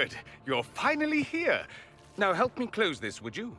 Good. You're finally here. Now help me close this, would you?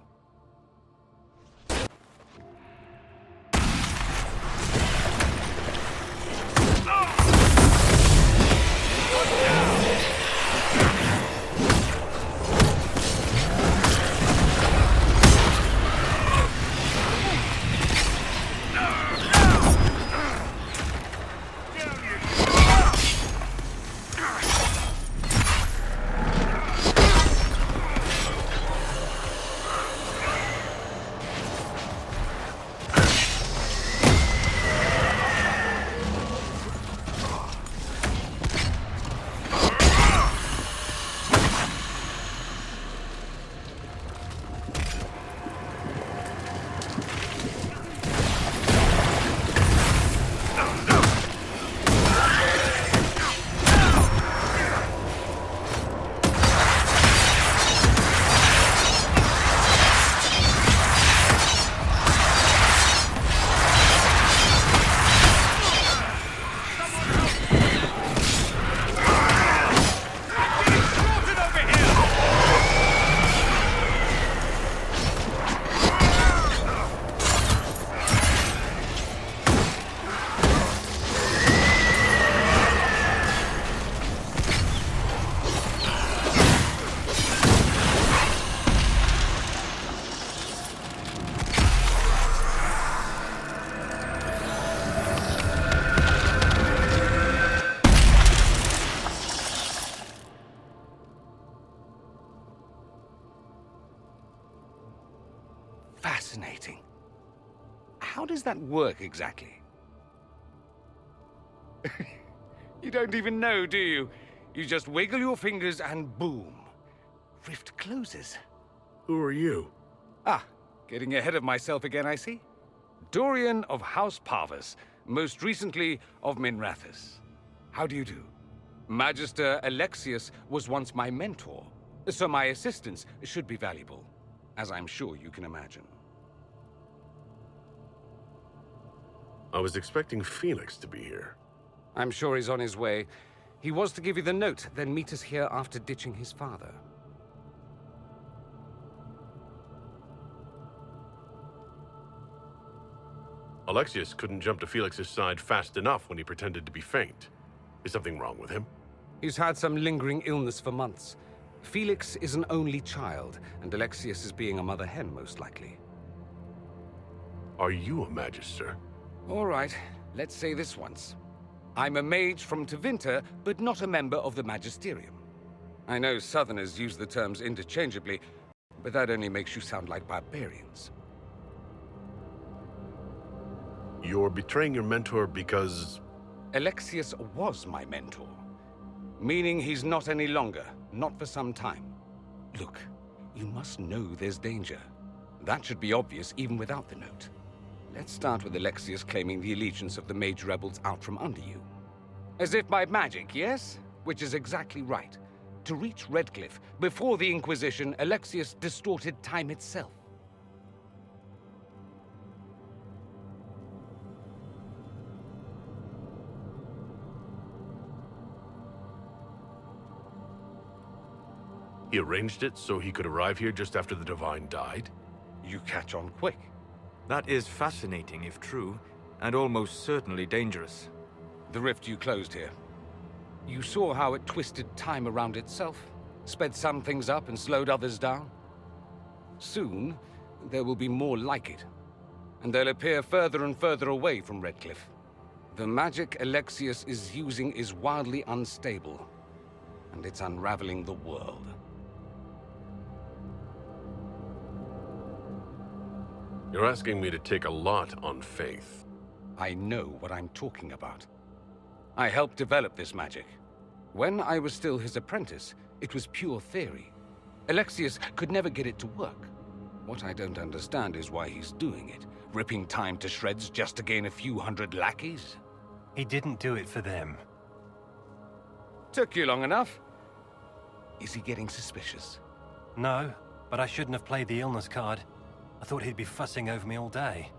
Fascinating. How does that work exactly? You don't even know, do you? You just wiggle your fingers and boom. Rift closes. Who are you? Ah, getting ahead of myself again, I see. Dorian of House Parvus, most recently of Minrathous. How do you do? Magister Alexius was once my mentor, so my assistance should be valuable, as I'm sure you can imagine. I was expecting Felix to be here. I'm sure he's on his way. He was to give you the note, then meet us here after ditching his father. Alexius couldn't jump to Felix's side fast enough when he pretended to be faint. Is something wrong with him? He's had some lingering illness for months. Felix is an only child, and Alexius is being a mother hen, most likely. Are you a Magister? All right, let's say this once. I'm a mage from Tevinter, but not a member of the Magisterium. I know Southerners use the terms interchangeably, but that only makes you sound like barbarians. You're betraying your mentor because... Alexius was my mentor, meaning he's not any longer, not for some time. Look, you must know there's danger. That should be obvious even without the note. Let's start with Alexius claiming the allegiance of the mage rebels out from under you. As if by magic, yes? Which is exactly right. To reach Redcliffe, before the Inquisition, Alexius distorted time itself. He arranged it so he could arrive here just after the Divine died? You catch on quick. That is fascinating if true, and almost certainly dangerous. The rift you closed here. You saw how it twisted time around itself, sped some things up and slowed others down. Soon, there will be more like it, and they'll appear further and further away from Redcliffe. The magic Alexius is using is wildly unstable, and it's unraveling the world. You're asking me to take a lot on faith. I know what I'm talking about. I helped develop this magic. When I was still his apprentice, it was pure theory. Alexius could never get it to work. What I don't understand is why he's doing it, ripping time to shreds just to gain a few hundred lackeys. He didn't do it for them. Took you long enough. Is he getting suspicious? No, but I shouldn't have played the illness card. I thought he'd be fussing over me all day.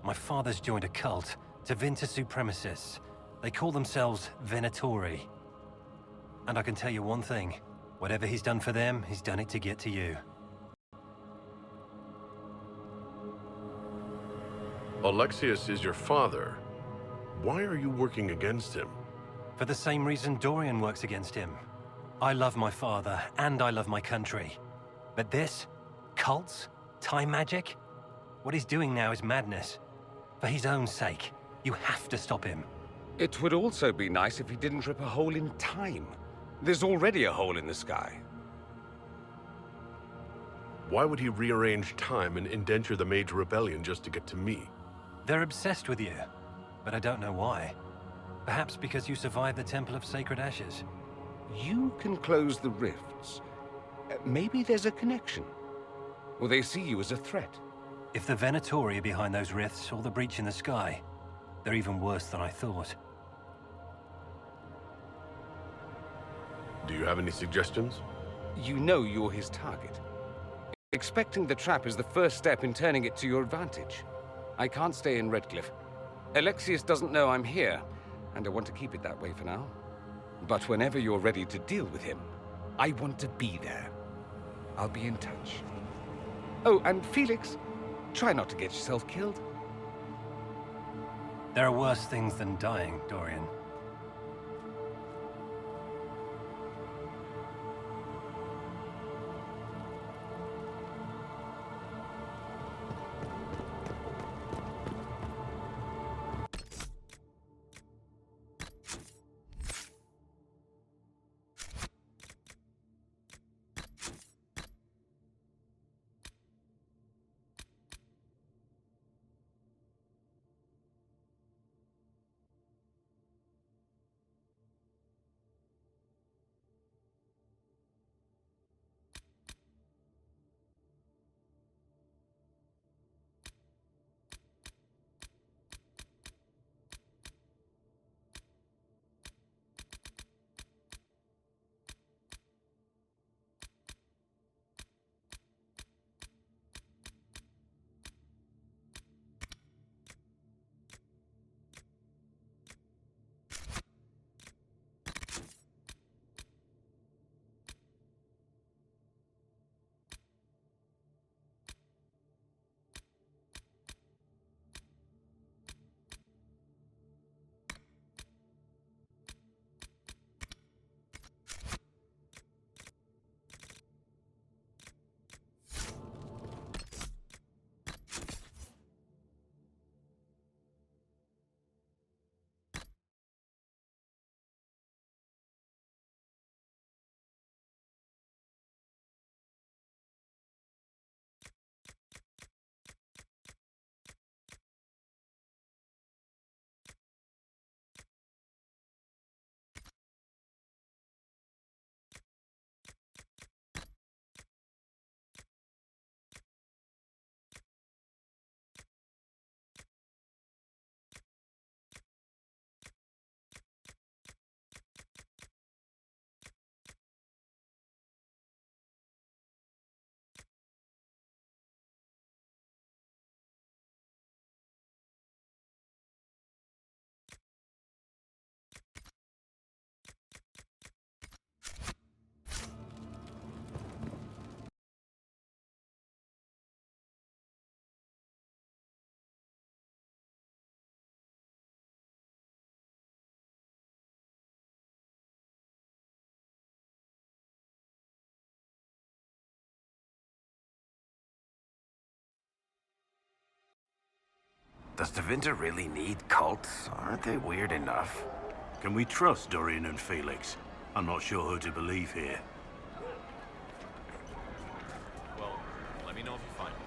My father's joined a cult, Tevinter Supremacists. They call themselves Venatori. And I can tell you one thing, Whatever he's done for them, he's done it to get to you. Alexius is your father. Why are you working against him? For the same reason Dorian works against him. I love my father, and I love my country. But this? Cults? Time magic? What he's doing now is madness. For his own sake, you have to stop him. It would also be nice if he didn't rip a hole in time. There's already a hole in the sky. Why would he rearrange time and indenture the Mage Rebellion just to get to me? They're obsessed with you, but I don't know why. Perhaps because you survived the Temple of Sacred Ashes. You can close the rifts. Maybe there's a connection. Or they see you as a threat. If the Venatori are behind those rifts or the breach in the sky, they're even worse than I thought. Do you have any suggestions? You know you're his target. Expecting the trap is the first step in turning it to your advantage. I can't stay in Redcliffe. Alexius doesn't know I'm here, and I want to keep it that way for now. But whenever you're ready to deal with him, I want to be there. I'll be in touch. Oh, and Felix, try not to get yourself killed. There are worse things than dying, Dorian. Does Tevinter really need cults? Aren't they weird enough? Can we trust Dorian and Felix? I'm not sure who to believe here. Well, let me know if you find me.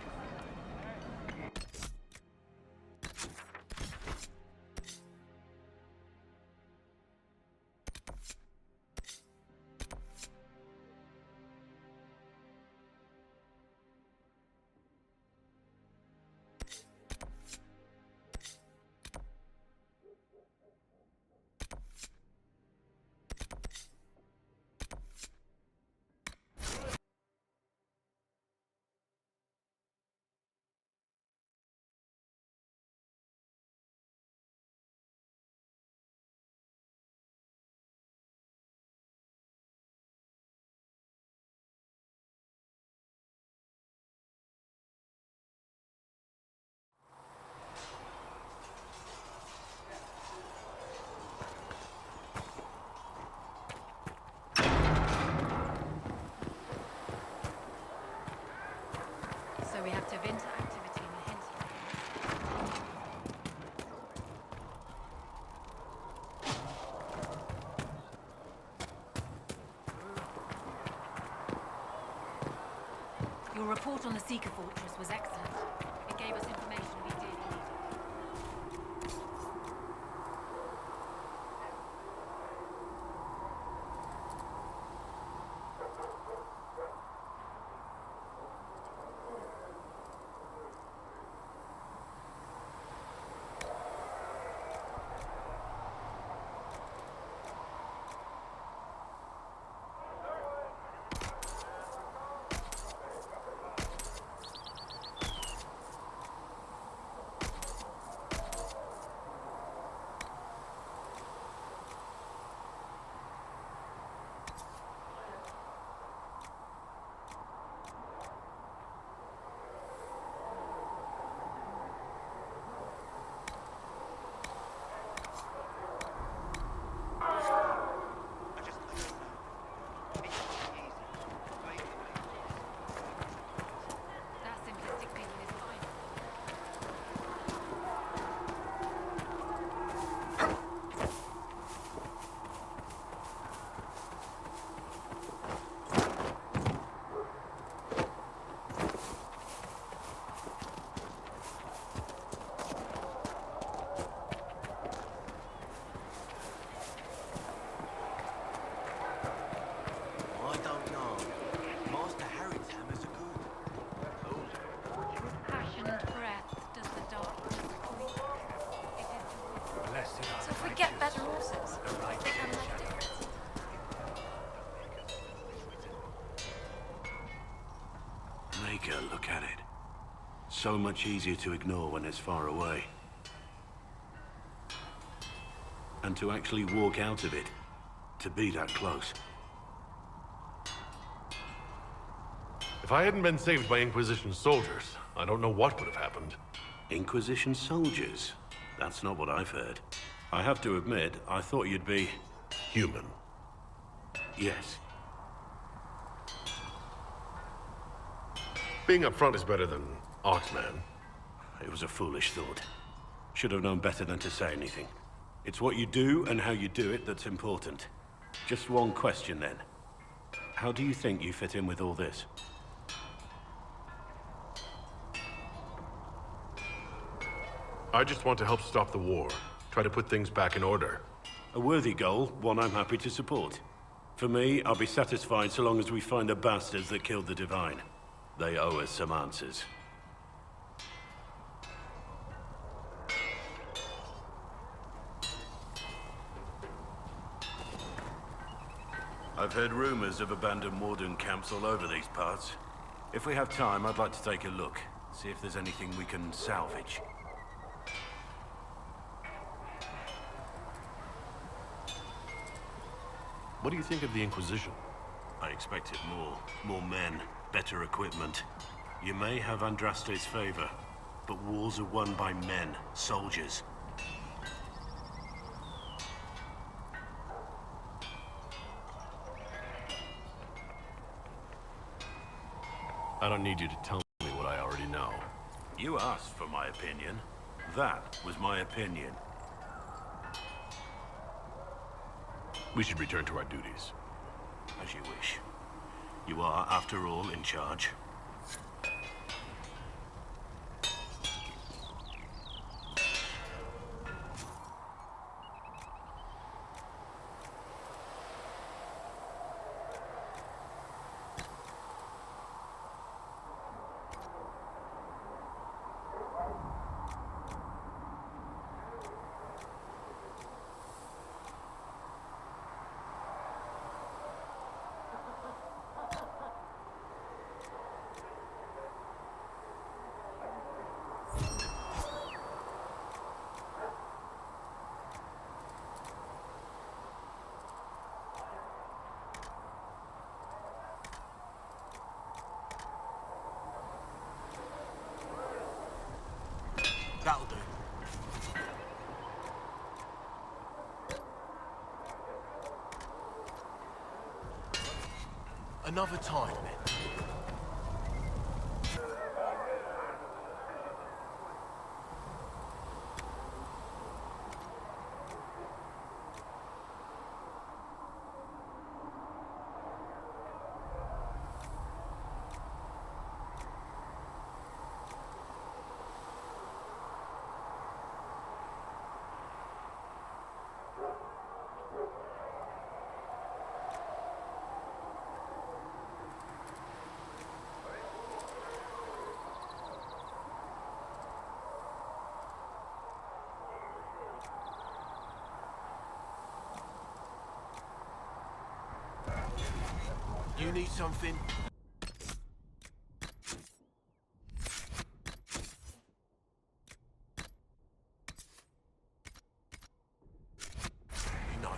report on the Seeker Fortress was excellent. It gave us information we dearly needed. That simplistic thinking is fine. I don't know. Master Harry's hammers are good. With passion and breath does the darkness point. It is Blessed are so the if we get righteous, better horses, the they righteous can make shall a difference. Maker, look at it. So much easier to ignore when it's far away. And to actually walk out of it, to be that close. If I hadn't been saved by Inquisition soldiers, I don't know what would have happened. Inquisition soldiers? That's not what I've heard. I have to admit, I thought you'd be... Human. Yes. Being up front is better than Oxman. It was a foolish thought. Should have known better than to say anything. It's what you do and how you do it that's important. Just one question then. How do you think you fit in with all this? I just want to help stop the war. Try to put things back in order. A worthy goal, one I'm happy to support. For me, I'll be satisfied so long as we find the bastards that killed the Divine. They owe us some answers. I've heard rumors of abandoned Warden camps all over these parts. If we have time, I'd like to take a look. See if there's anything we can salvage. What do you think of the Inquisition? I expected more. More men, better equipment. You may have Andraste's favor, but wars are won by men, soldiers. I don't need you to tell me what I already know. You asked for my opinion. That was my opinion. We should return to our duties. As you wish. You are, after all, in charge. That'll do. Another time, then. You need something? No.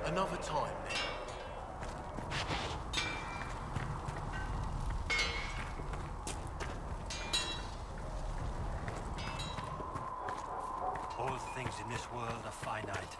Another time, then. All things in this world are finite.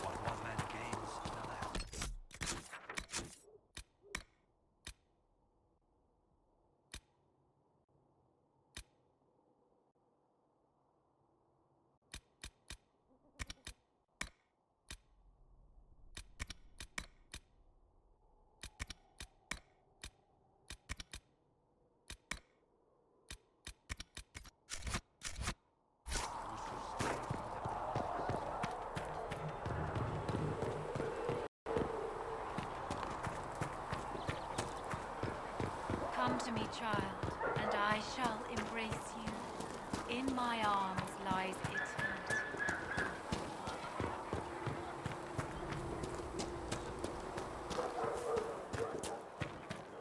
What one man gains, another. Come to me, child, and I shall embrace you. In my arms lies eternity.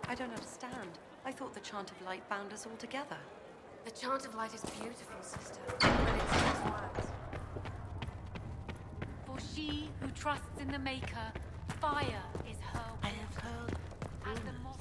I don't understand. I thought the Chant of Light bound us all together. The Chant of Light is beautiful, sister, but it's just words. For she who trusts in the Maker, fire is her. I have heard. And the moth.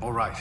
All right.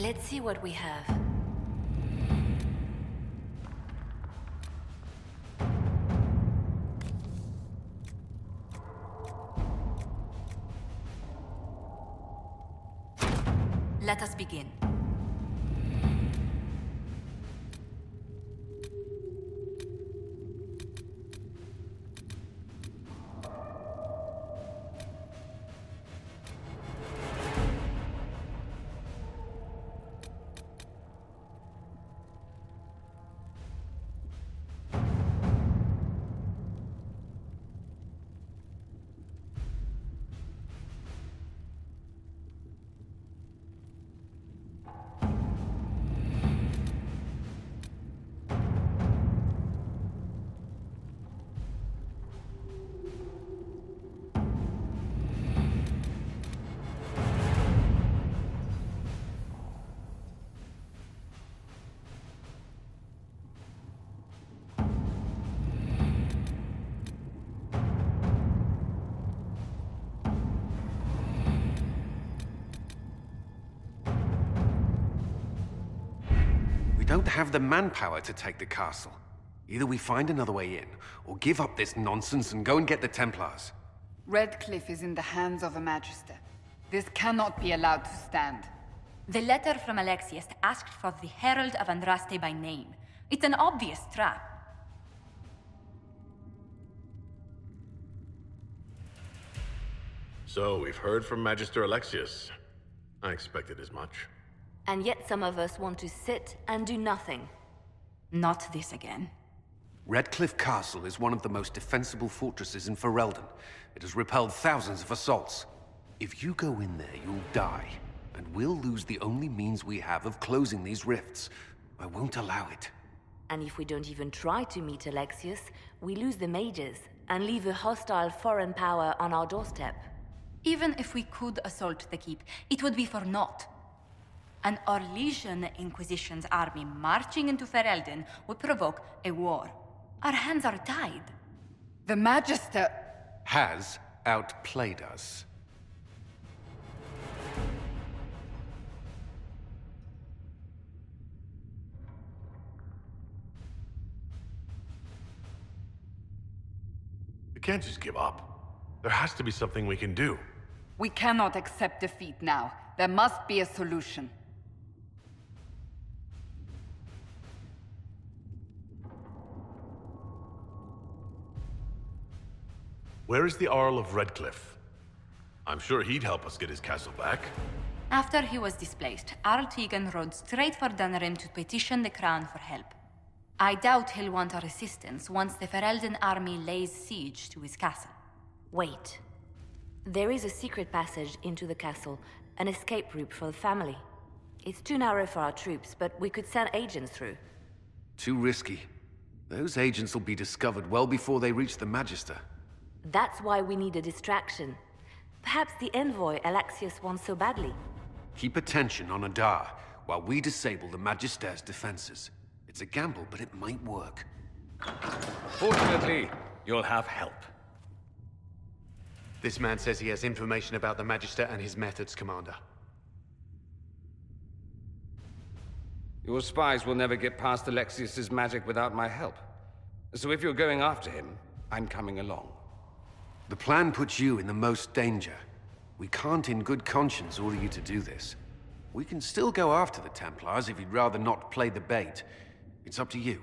Let's see what we have. Let us begin. We don't have the manpower to take the castle. Either we find another way in, or give up this nonsense and go and get the Templars. Redcliffe is in the hands of a Magister. This cannot be allowed to stand. The letter from Alexius asked for the Herald of Andraste by name. It's an obvious trap. So, we've heard from Magister Alexius. I expected as much. And yet some of us want to sit and do nothing. Not this again. Redcliffe Castle is one of the most defensible fortresses in Ferelden. It has repelled thousands of assaults. If you go in there, you'll die. And we'll lose the only means we have of closing these rifts. I won't allow it. And if we don't even try to meet Alexius, we lose the mages and leave a hostile foreign power on our doorstep. Even if we could assault the keep, it would be for naught. An Orlesian Inquisition's army marching into Ferelden would provoke a war. Our hands are tied. The Magister has outplayed us. We can't just give up. There has to be something we can do. We cannot accept defeat now. There must be a solution. Where is the Arl of Redcliffe? I'm sure he'd help us get his castle back. After he was displaced, Arl Tegan rode straight for Dunrim to petition the Crown for help. I doubt he'll want our assistance once the Ferelden army lays siege to his castle. Wait. There is a secret passage into the castle, an escape route for the family. It's too narrow for our troops, but we could send agents through. Too risky. Those agents will be discovered well before they reach the Magister. That's why we need a distraction. Perhaps the envoy Alexius wants so badly. Keep attention on Adar, while we disable the Magister's defenses. It's a gamble, but it might work. Fortunately, you'll have help. This man says he has information about the Magister and his methods, Commander. Your spies will never get past Alexius's magic without my help. So if you're going after him, I'm coming along. The plan puts you in the most danger. We can't in good conscience order you to do this. We can still go after the Templars if you'd rather not play the bait. It's up to you.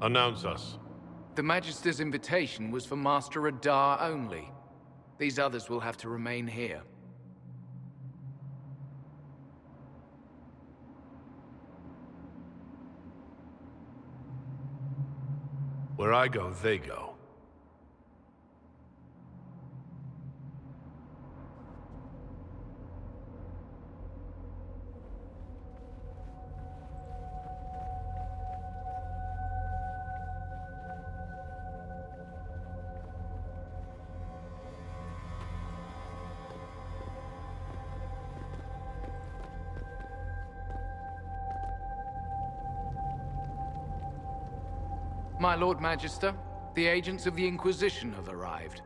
Announce us. The Magister's invitation was for Master Adar only. These others will have to remain here. Where I go, they go. My Lord Magister, the agents of the Inquisition have arrived.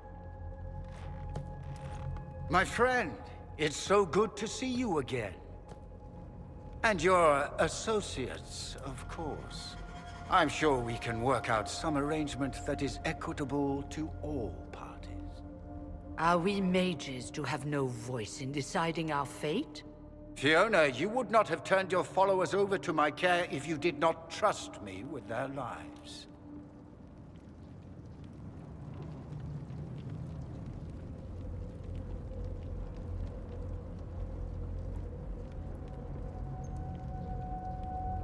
My friend, it's so good to see you again. And your associates, of course. I'm sure we can work out some arrangement that is equitable to all parties. Are we mages to have no voice in deciding our fate? Fiona, you would not have turned your followers over to my care if you did not trust me with their lives.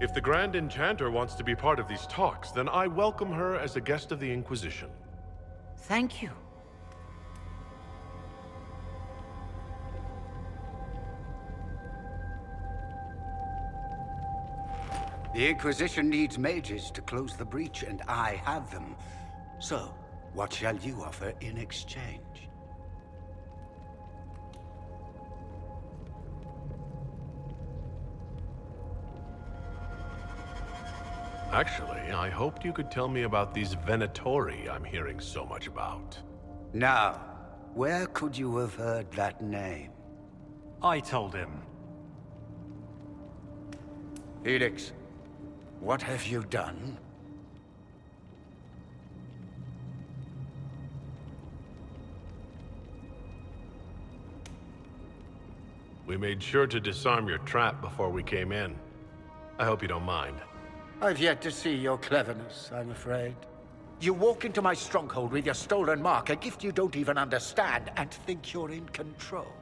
If the Grand Enchanter wants to be part of these talks, then I welcome her as a guest of the Inquisition. Thank you. The Inquisition needs mages to close the breach, and I have them. So, what shall you offer in exchange? Actually, I hoped you could tell me about these Venatori I'm hearing so much about. Now, where could you have heard that name? I told him. Felix, what have you done? We made sure to disarm your trap before we came in. I hope you don't mind. I've yet to see your cleverness, I'm afraid. You walk into my stronghold with your stolen mark, a gift you don't even understand, and think you're in control.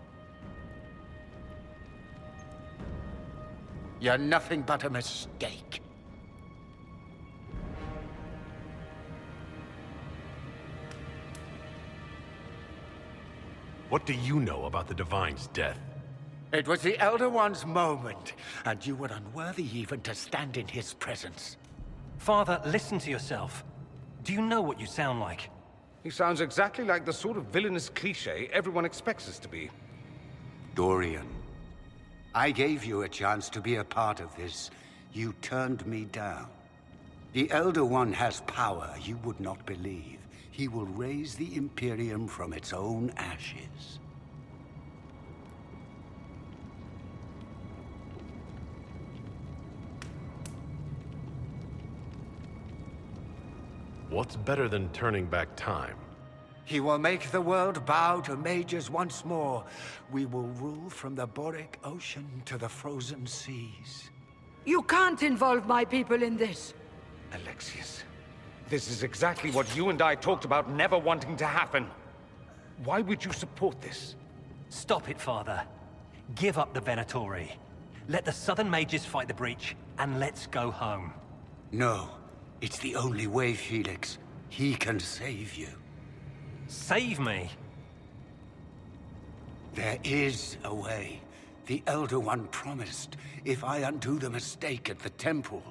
You're nothing but a mistake. What do you know about the Divine's death? It was the Elder One's moment, and you were unworthy even to stand in his presence. Father, listen to yourself. Do you know what you sound like? He sounds exactly like the sort of villainous cliché everyone expects us to be. Dorian, I gave you a chance to be a part of this. You turned me down. The Elder One has power you would not believe. He will raise the Imperium from its own ashes. What's better than turning back time? He will make the world bow to mages once more. We will rule from the Boric Ocean to the frozen seas. You can't involve my people in this. Alexius, this is exactly what you and I talked about never wanting to happen. Why would you support this? Stop it, Father. Give up the Venatori. Let the Southern Mages fight the breach, and let's go home. No. It's the only way, Felix. He can save you. Save me? There is a way. The Elder One promised, if I undo the mistake at the temple.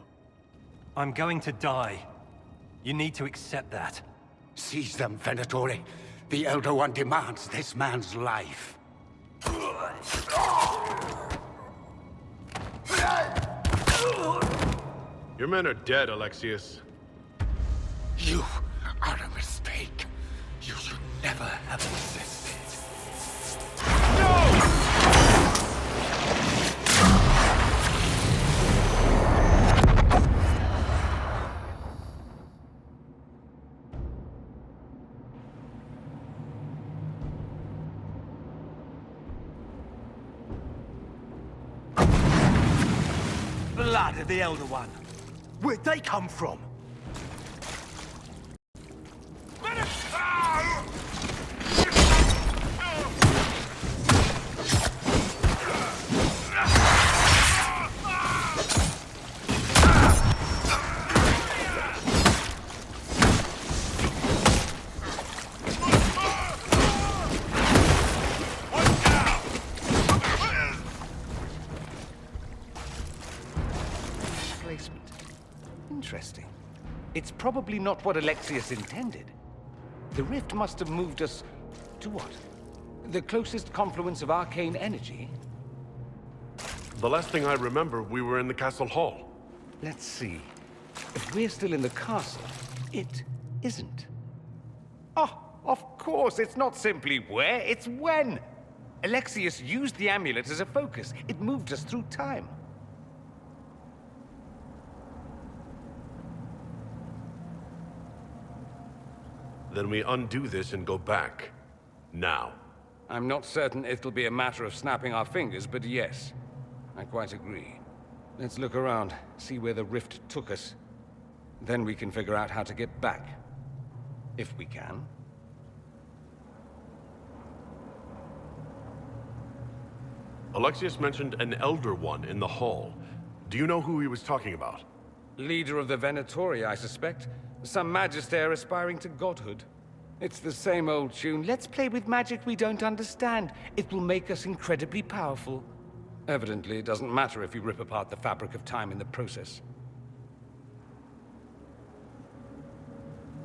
I'm going to die. You need to accept that. Seize them, Venatori. The Elder One demands this man's life. Your men are dead, Alexius. You are a mistake. You should never have existed. No! Blood of the Elder One. Where'd they come from? It's probably not what Alexius intended. The rift must have moved us to what? The closest confluence of arcane energy? The last thing I remember, we were in the castle hall. Let's see. If we're still in the castle, it isn't. Oh, of course, it's not simply where, it's when! Alexius used the amulet as a focus. It moved us through time. Then we undo this and go back. Now. I'm not certain it'll be a matter of snapping our fingers, but yes. I quite agree. Let's look around, see where the rift took us. Then we can figure out how to get back. If we can. Alexius mentioned an Elder One in the hall. Do you know who he was talking about? Leader of the Venatori, I suspect. Some magister aspiring to godhood. It's the same old tune. Let's play with magic we don't understand. It will make us incredibly powerful. Evidently, it doesn't matter if you rip apart the fabric of time in the process.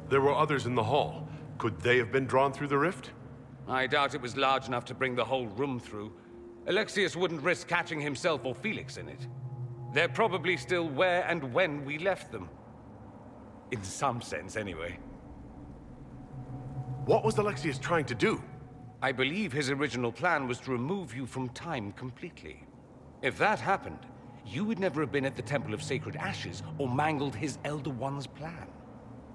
There were others in the hall. Could they have been drawn through the rift? I doubt it was large enough to bring the whole room through. Alexius wouldn't risk catching himself or Felix in it. They're probably still where and when we left them. In some sense, anyway. What was Alexius trying to do? I believe his original plan was to remove you from time completely. If that happened, you would never have been at the Temple of Sacred Ashes or mangled his Elder One's plan.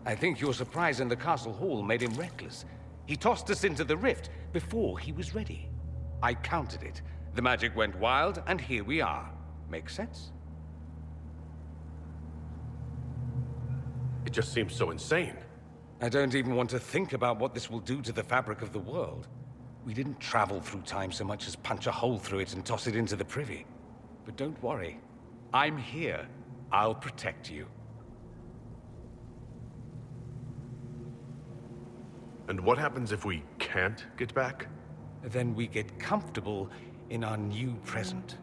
I think your surprise in the castle hall made him reckless. He tossed us into the rift before he was ready. I countered it. The magic went wild, and here we are. Make sense? It just seems so insane. I don't even want to think about what this will do to the fabric of the world. We didn't travel through time so much as punch a hole through it and toss it into the privy. But don't worry. I'm here. I'll protect you. And what happens if we can't get back? Then we get comfortable in our new present.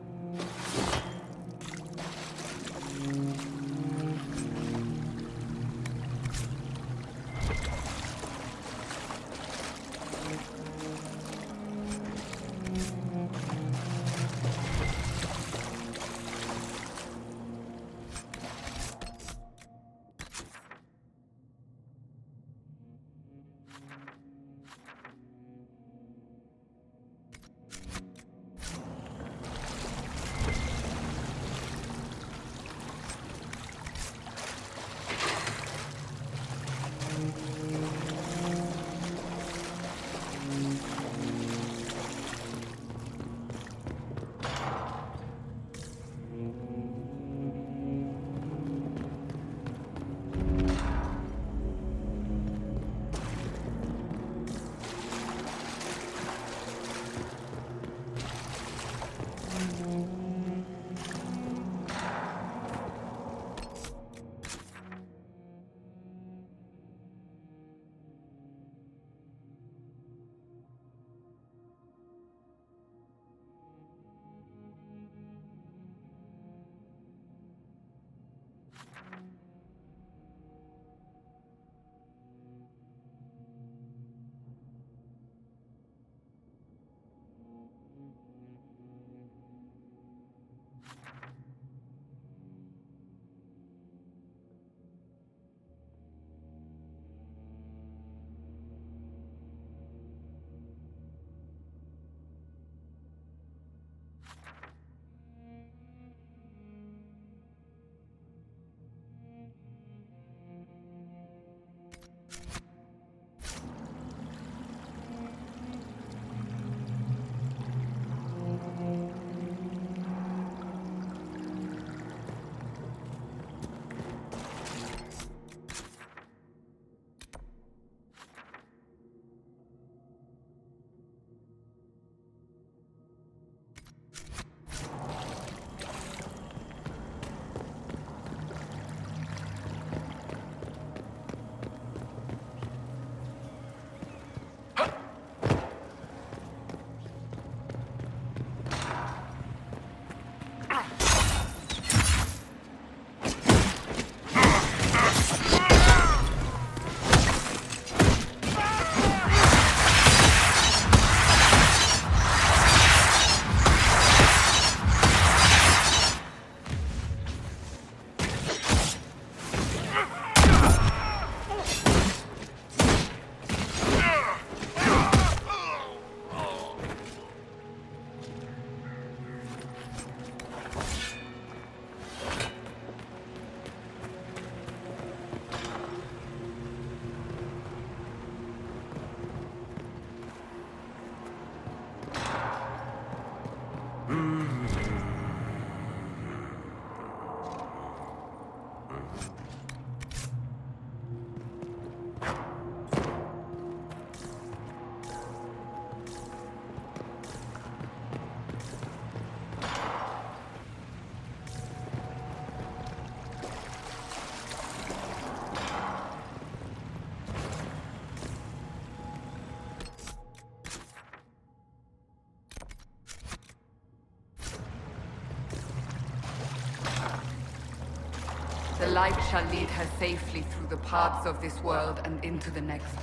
The light shall lead her safely through the paths of this world and into the next.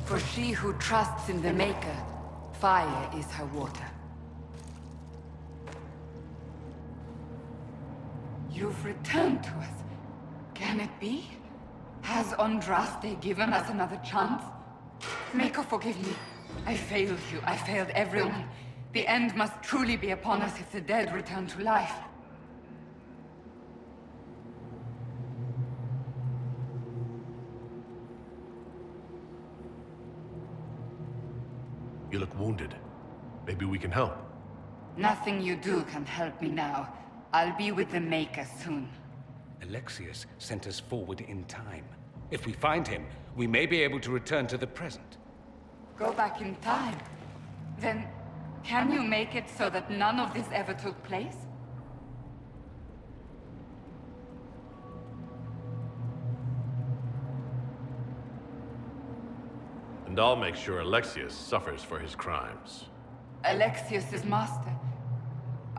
For she who trusts in the Maker, fire is her water. You've returned to us. Can it be? Has Andraste given us another chance? Maker, forgive me. I failed you. I failed everyone. The end must truly be upon us if the dead return to life. You look wounded. Maybe we can help. Nothing you do can help me now. I'll be with the Maker soon. Alexius sent us forward in time. If we find him, we may be able to return to the present. Go back in time? Then, can you make it so that none of this ever took place? And I'll make sure Alexius suffers for his crimes. Alexius is master.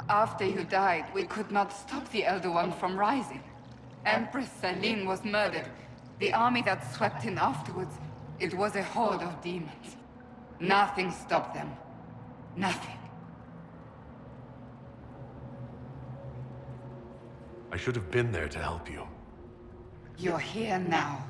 After you died, we could not stop the Elder One from rising. Empress Celine was murdered. The army that swept in afterwards, it was a horde of demons. Nothing stopped them. Nothing. I should have been there to help you. You're here now.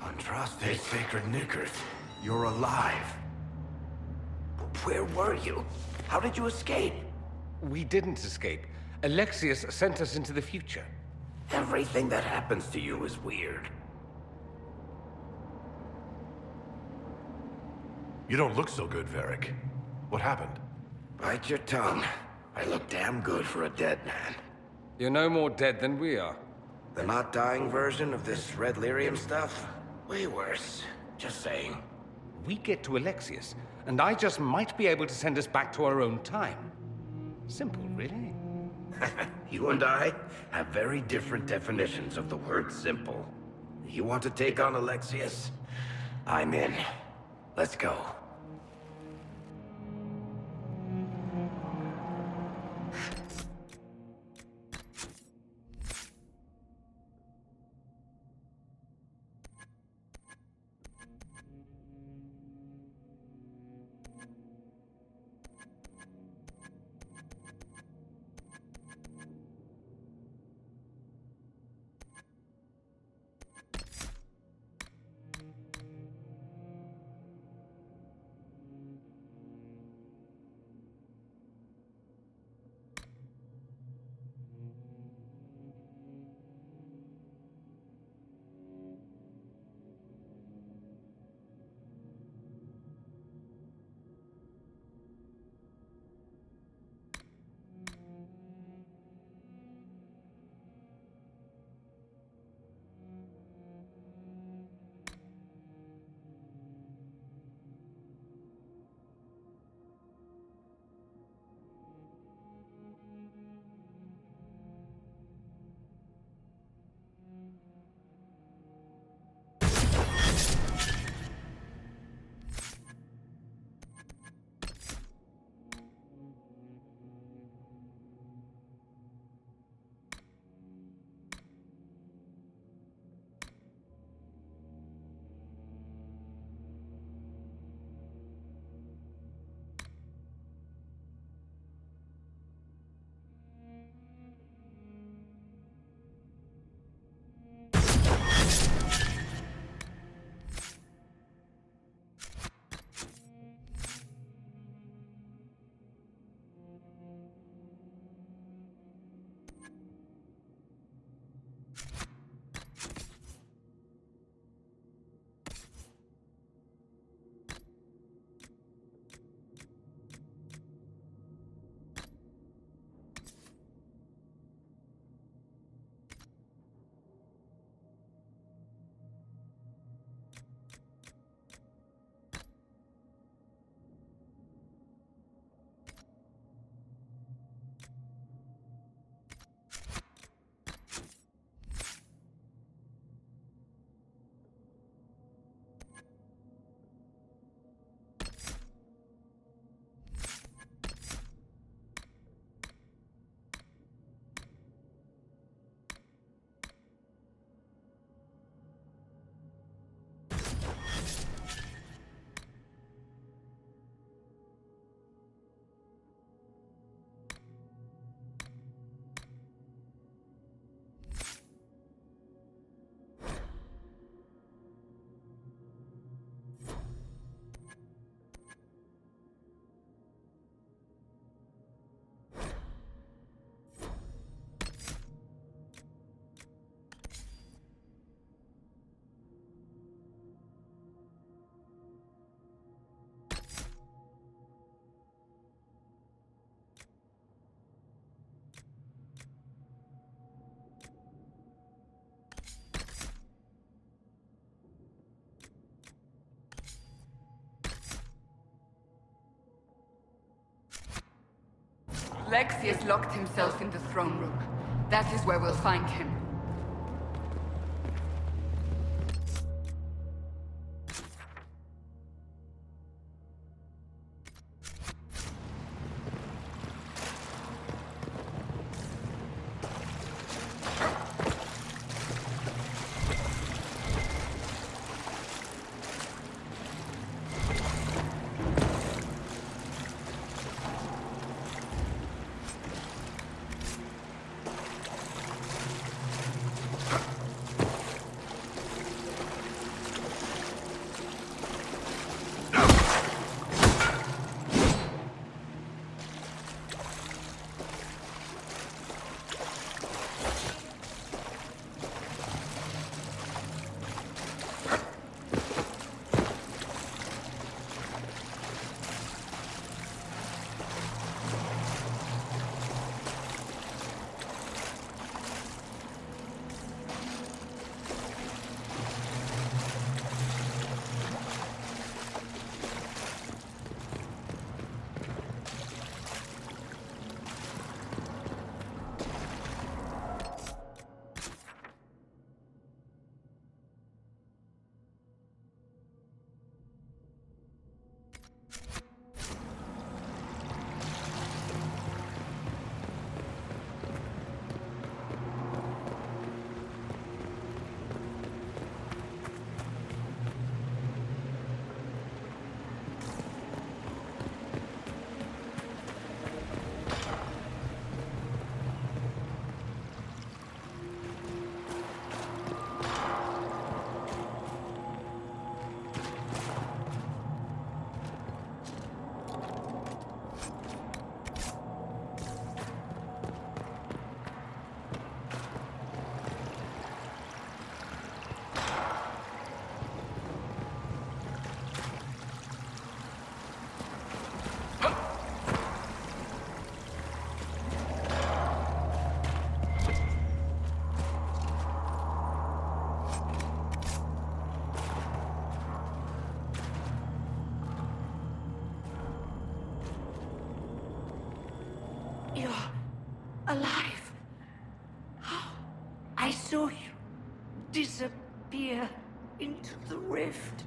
Andraste sacred knickers. You're alive. Where were you? How did you escape? We didn't escape. Alexius sent us into the future. Everything that happens to you is weird. You don't look so good, Varric. What happened? Bite your tongue. I look damn good for a dead man. You're no more dead than we are. The not dying version of this red lyrium stuff? Way worse. Just saying. We get to Alexius, and I just might be able to send us back to our own time. Simple, really. You and I have very different definitions of the word simple. You want to take on Alexius? I'm in. Let's go. Alexius locked himself in the throne room. That is where we'll find him. You're alive. How? I saw you disappear into the rift.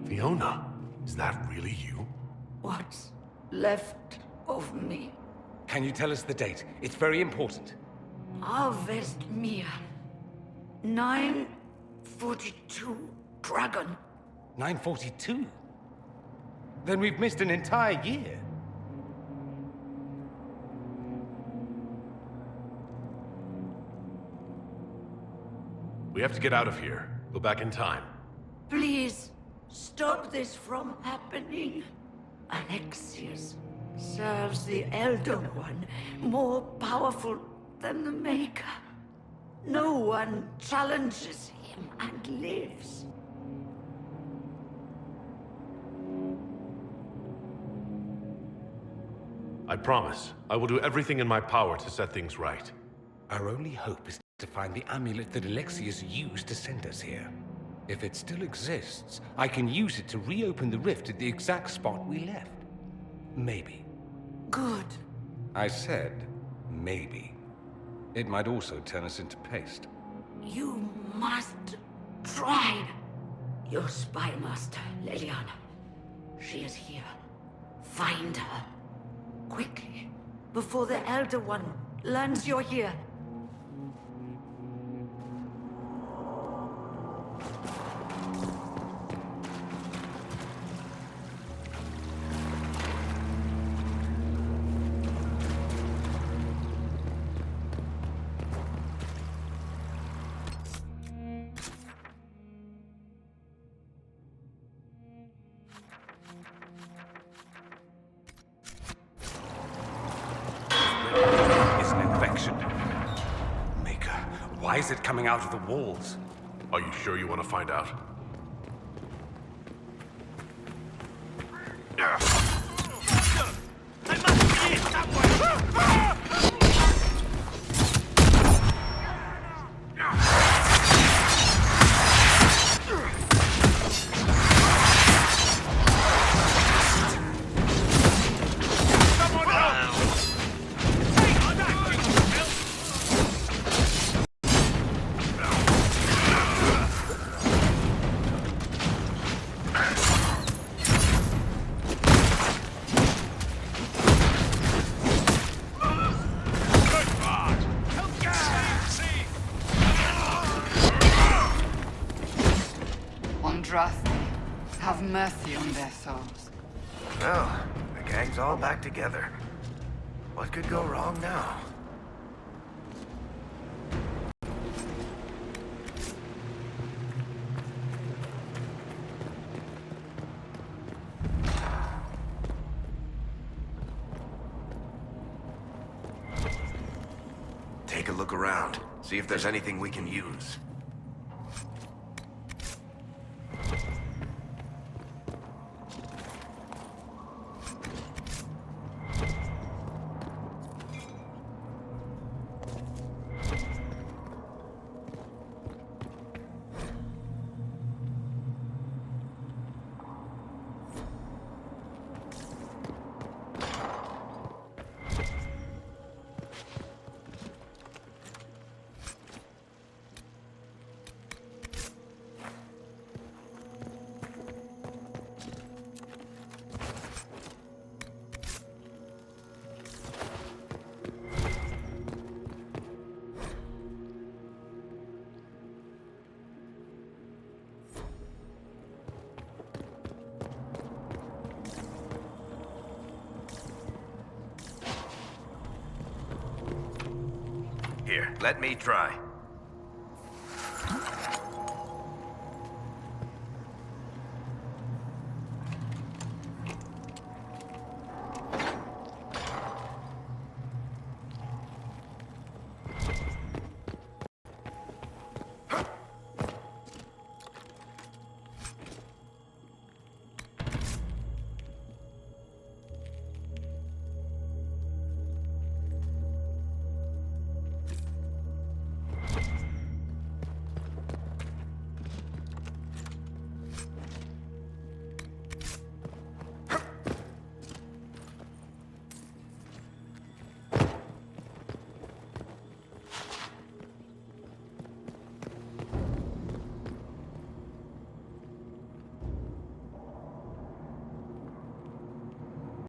Fiona, is that really you? What's left of me? Can you tell us the date? It's very important. Harvest Mia. 942 Dragon. 942? Then we've missed an entire year. We have to get out of here. Go back in time. Please, stop this from happening. Alexius serves the Elder One, more powerful than the Maker. No one challenges him and lives. I promise. I will do everything in my power to set things right. Our only hope is to find the amulet that Alexius used to send us here. If it still exists, I can use it to reopen the rift at the exact spot we left. Maybe. Good. I said, maybe. It might also turn us into paste. You must try. Your spy master, Leliana. She is here. Find her. Quickly. Before the Elder One learns you're here. Why is it coming out of the walls? Are you sure you want to find out? I must get that one! Have mercy on their souls. Well, the gang's all back together. What could go wrong now? Take a look around. See if there's anything we can use. Here, let me try.